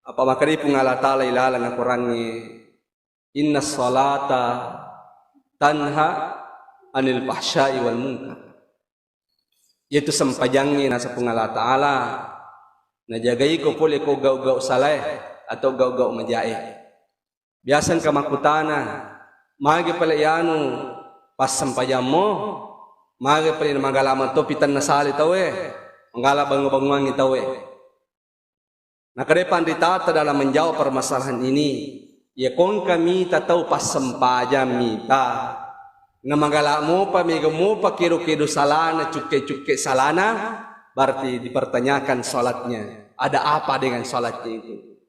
Apa makari pun Allah Ta'ala ilalang nga kurangi inna salata tanha anil fahsyai wal munkar. Yaitu sampajangin nasa pun Allah Ta'ala najagai ko puli ko gaw-gaw salay atau gaw-gaw majae. Biasan ka makutana magi pala yanu pas sampajam mo magi pala magalaman to pitan na sali tawe manggala bangu-banguang itawe. Nakadepan ditata dalam menjawab permasalahan ini, ya kung kami tataw pasampajam mita, nga magala mo pa, miga mo pa, kiro-kiro salana, cuke-cuke salana, berarti dipertanyakan salatnya. Ada apa dengan salatnya itu?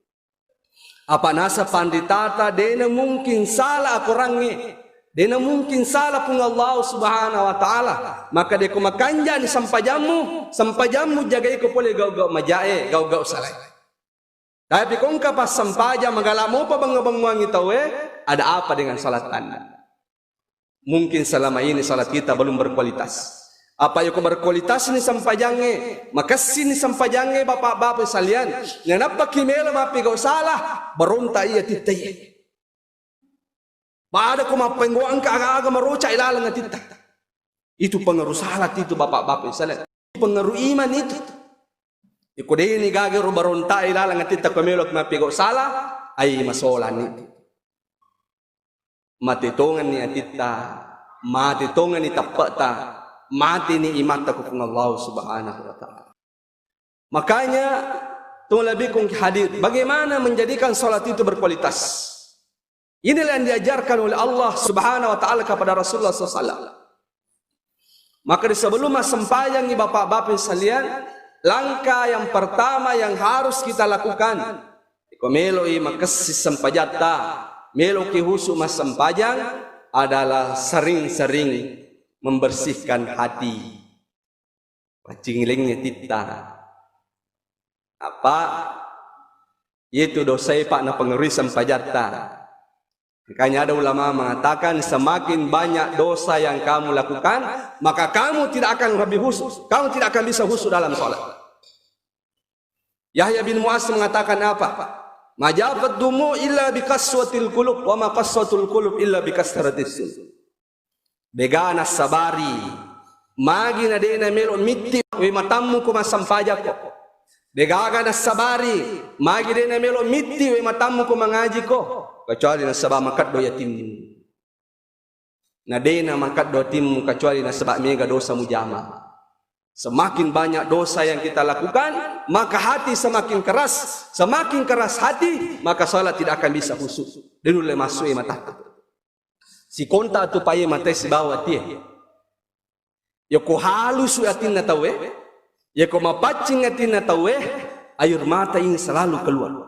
Apa nasa panditata, dena mungkin salah akurangi, dena mungkin salah pun Allah subhanahu wa ta'ala. Maka dia kumakanja ni sampajamu jagai ko pole gaw-gaw majae, gaw-gaw salay. Tapi kung kapas sampaja magalamu pa bang itawe, ada apa dengan salat Anda? Mungkin selama ini salat kita belum berkualitas. Apa yung berkualitas ni sampajangnya? Makasih ni sampajangnya bapak-bapak salian. Nga napakimela mapigaw salah, barunta iya titay. Baada ko mapengguang ka aga-aga maruca ilalang nga tita. Itu pengaruh salat itu bapak-bapak salian. Pengaruh iman itu. Ikudi ni gagaro baronta ilalang at tita kumilok mapigo sala ay masolan ni. Matitungan ni atita, matitungan ni tapata, mati ni imata ko kung Allah subhanahu wa ta'ala. Makanya tulabi kong hadith, bagaimana menjadikan salat itu berkualitas. Inilah yang diajarkan oleh Allah subhanahu wa ta'ala kepada Rasulullah SAW. Maka di sebelum sampaian ni bapak-bapak salian, langkah yang pertama yang harus kita lakukan, meloi makasih sampajata, meloki husu mas sampajang adalah sering-sering membersihkan hati. Pacingilingnya tita. Apa? Itu dosa pak na pengeruh sampajata. Makanya ada ulama mengatakan semakin banyak dosa yang kamu lakukan, maka kamu tidak akan lebih khusyuk, kamu tidak akan bisa khusyuk dalam salat. Yahya bin Mu'az mengatakan apa? Majafat dumu illa bikaswatil qulub wa ma qaswatul qulub illa bikasratis sun. Begana sabari magi na de na melo mitti we matammu ko masampaja ko. Begaga na sabari magi de na melo mitti we matammu ko mangaji ko. Kecuali nasabah makat do yatim. Nadena makat do yatim kecuali nasabah mega dosa mujama. Semakin banyak dosa yang kita lakukan, maka hati semakin keras. Semakin keras hati, maka salat tidak akan bisa khusyuk. Dulu le masuk mata. Si konta tu paye mata si bawa tie. Ya ko halus atin na tawe, ya ko mapacing atin na tawe, air mata ini selalu keluar.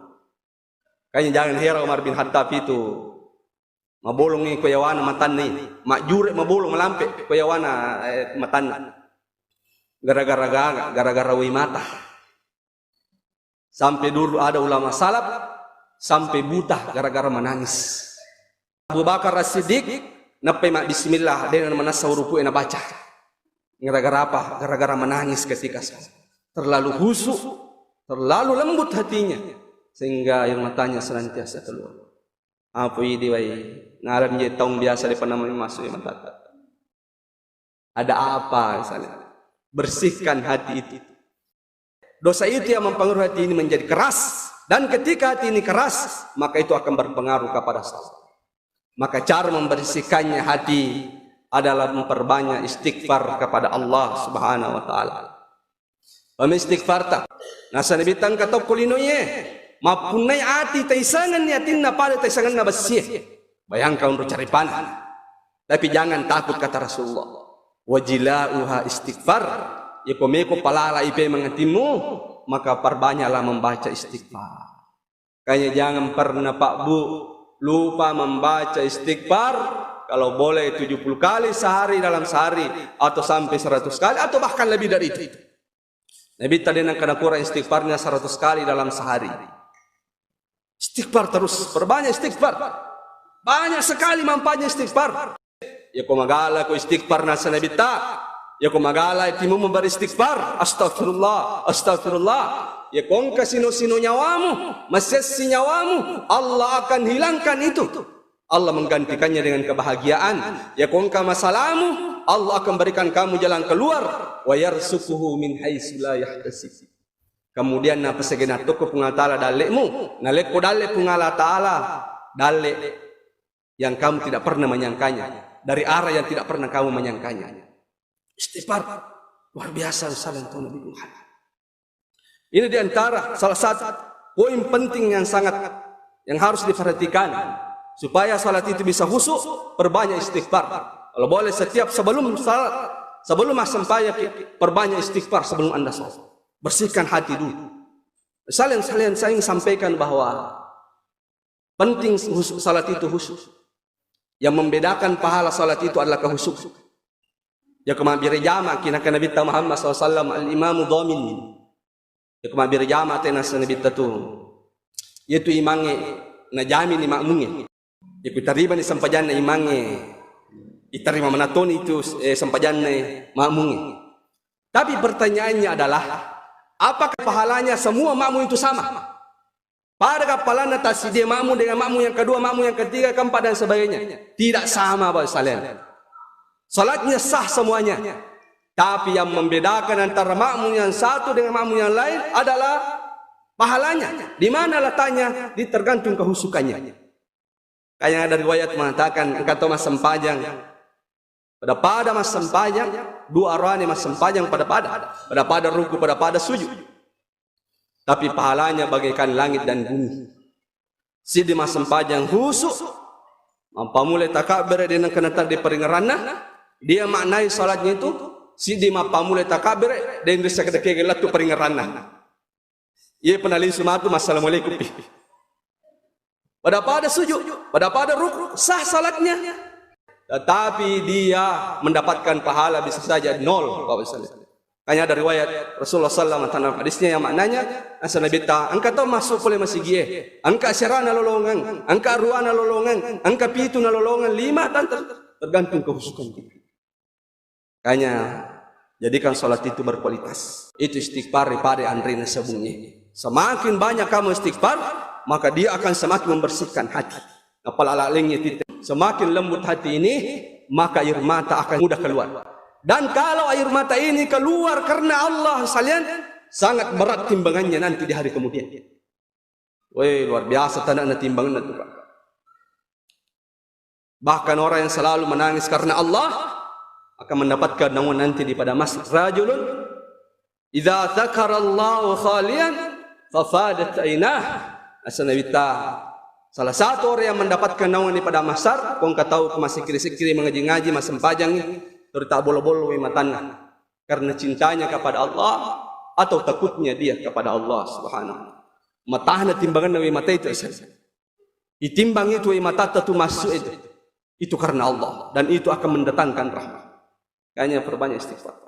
Kaya jangan heran Umar bin Khattab itu mabolong ni kuyawana matan ni, makjure mabolong melampe kuyawana matan. Gara-gara wi mata. Sampai dulu ada ulama salaf sampai buta gara-gara menangis. Abu Bakar As-Siddiq napai mak bismillah dengan menasa ruku ena baca. Gara-gara apa? Gara-gara menangis ketika salat. Terlalu khusyuk, terlalu lembut hatinya sehingga air matanya senantiasa keluar. Apa ini wai ngaran je tong biasa di panamai masuk mata. Ada apa misalnya? Bersihkan hati itu. Dosa itu yang mempengaruhi hati ini menjadi keras. Dan ketika hati ini keras, maka itu akan berpengaruh kepada salat. Maka cara membersihkannya hati adalah memperbanyak istighfar kepada Allah subhanahu wa ta'ala. Pemistighfar tak. Nasa nabitang katop kulinoye. Mapunay hati taisangan niyatin na pada taisangan na bersih. Bayangkan untuk cari panah. Tapi jangan takut kata Rasulullah. Wajilauha istighfar, ya komeko palala ipe mengatimu, maka perbanyaklah membaca istighfar. Kayaknya jangan pernah Pak Bu lupa membaca istighfar, kalau boleh 70 kali sehari dalam sehari, atau sampai 100 kali, atau bahkan lebih dari itu. Nabi tadi nak kena kurang istighfarnya 100 kali dalam sehari. Istighfar terus, perbanyak istighfar. Banyak sekali manfaatnya istighfar. Ya ko magala ko istighfar na sa nabita. Ya ko magala itimu mo beristighfar. Astagfirullah, astagfirullah. ya kongka sino-sino nyawamu, mesesi nyawamu, Allah akan hilangkan itu. Allah menggantikannya dengan kebahagiaan. Ya kongka masalahmu, Allah akan berikan kamu jalan keluar. Wa yarsukuhu min haitsu la yahtasib. Kemudian napa segena toko pungatala dalekmu, naleko dalek pungala taala, dalek yang kamu tidak pernah menyangkanya, dari arah yang tidak pernah kamu menyangkanya. Istighfar luar biasa saling Nabi Muhammad. Ini diantara salah satu poin penting yang harus diperhatikan supaya salat itu bisa khusyuk. Perbanyak istighfar. Kalau boleh setiap sebelum salat, sebelum sembahyang, perbanyak istighfar sebelum Anda salat. Bersihkan hati dulu. Salian saya ingin sampaikan bahwa penting salat itu khusyuk. Yang membedakan pahala salat itu adalah kehusyukan. Ya kama birjama kina Nabi Muhammad SAW al-imamu dhamin. Ya kama birjama tena Nabi tu. Yaitu imange na jamin makmunge. Ya kutarima ni sampajan na imange. Itarima manatoni itu sampajan na makmunge. Tapi pertanyaannya adalah, apakah pahalanya semua makmum itu sama? Pada kepalanya tak dia makmum dengan makmum yang kedua, makmum yang ketiga, keempat dan sebagainya. Tidak sama Bapak sekalian. Salatnya sah semuanya. Tapi yang membedakan antara makmum yang satu dengan makmum yang lain adalah pahalanya. Di mana letaknya? Tergantung kehusukannya. Kayak ada riwayat mengatakan, engkau mas sempajang. Pada mas sempajang, dua arwahnya mas sempajang pada ruku, pada sujud. Tapi pahalanya bagaikan langit dan bumi. Si di masa sempajang khusyuk, mampamule takabir dengan kenatar di peringarana, dia maknai salatnya itu, si di mampamule takabir dan bisa kedekega tu peringarana. Ia penalin sumatu assalamualaikum. Pada sujud, pada ruku, sah salatnya. Tetapi dia mendapatkan pahala bisa saja 0. Hanya ada riwayat Rasulullah SAW tanam hadisnya yang maknanya asa Nabi ta angka to masuk boleh masih gie angka serana lolongan angka ruana lolongan angka pitu na lolongan 5 dan tergantung kehusukan kita. Hanya jadikan salat itu berkualitas. Itu istighfar pada Andrina sebunyi. Semakin banyak kamu istighfar, maka dia akan semakin membersihkan hati. Apalagi titik semakin lembut hati ini, maka air mata akan mudah keluar. Dan kalau air mata ini keluar karena Allah sekalian, sangat berat timbangannya nanti di hari kemudian. Woi, luar biasa tanda timbangan itu, Pak. Bahkan orang yang selalu menangis karena Allah akan mendapatkan naungan nanti di pada masjid. Rajulun idza dzakarallahu khalian fafadat ainah. Asanawita salah satu orang yang mendapatkan naungan di pada masar, kau tahu masih kiri-kiri mengaji-ngaji masih sempajang ini. Terus tak bolo-bolo matanya karena cintanya kepada Allah atau takutnya dia kepada Allah Subhanahu. Matahna timbangan nawi mata itu ditimbang itu mata itu masuk itu karena Allah dan itu akan mendatangkan rahmat. Hanya perbanyak istighfar.